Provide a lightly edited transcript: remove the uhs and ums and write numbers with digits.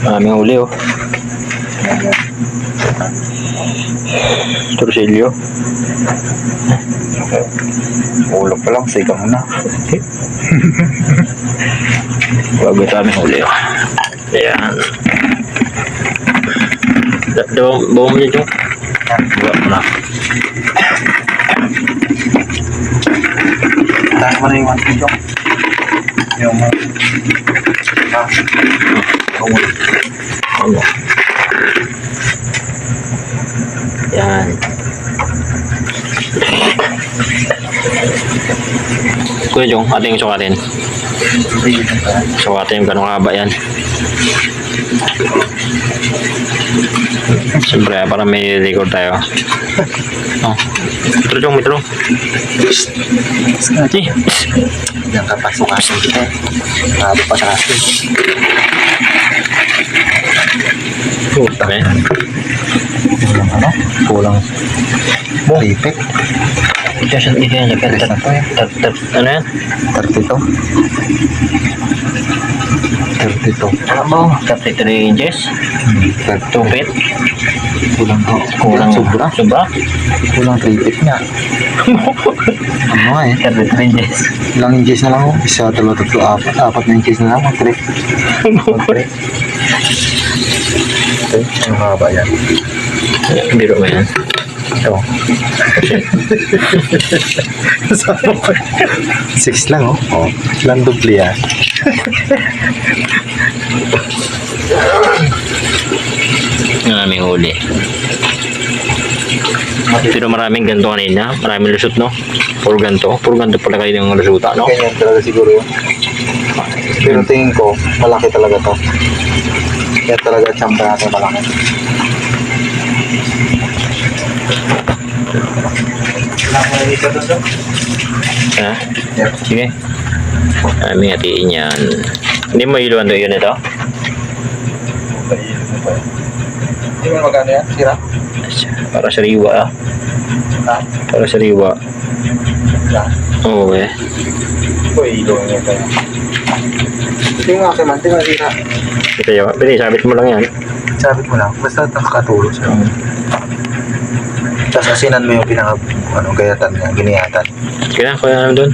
Maraming huli oh. Torsilyo. Ulo pa lang, sigaw mo na. Bago sa aming huli oh. Ayan. Bawa mo dyan yung. Bawa mo na. Tahan mo na yung 1 kilo. Yung Ano? Yan. Kuya Jong, ating sukatin. Sukatin yung gano'ng haba yan. Siyempre, para may record tayo. Oh. Metro Jong, metro. Sige. Diyan ka pasok asin kita. Haba pa sa asin. Okay. Kulang ano? Kulang. Lipit. Ito yan. Ano yan? 32. 32. Ano mo? 33 inches? 2 feet? Kulang to. Kulang. Sobra. Sobra? Kulang 3 feet nga. Ano nga eh. 33 inches. Ilang inches na lang oh. Isa, dalawa, tatlo, apat na inches na lang. Mag-trip. Mag-trip. Okay, ang haba yan. Biro mo yan. Ito. 6 lang oh. Oh, lang dubli yan. Maraming huli. Pero maraming ganto kanina. Maraming lusot, no? Puro ganto. Puro ganto pala kayo ng lusuta, no? Ganyan talaga siguro yun. Pero tingin ko, malaki talaga to. Kaya talaga champa natin malaki. Ha? Sige. Aming hatiin yan. Hindi mo iluwan doon yun ito? Hindi mo magkano yan? Sira? Para sa riwa, ah. Ha? Para sa riwa. Ha? Oo, eh. Ito, ilo nga ito. Ito yung aking man, ito yung sira. Ito yun. Bili, sabit mo lang yan. Sabit mo lang, basta nakakatulog siya. Tapos asinan mo yung pinaka, gayatan niya, giniyatan. Kaya, kuya naman doon.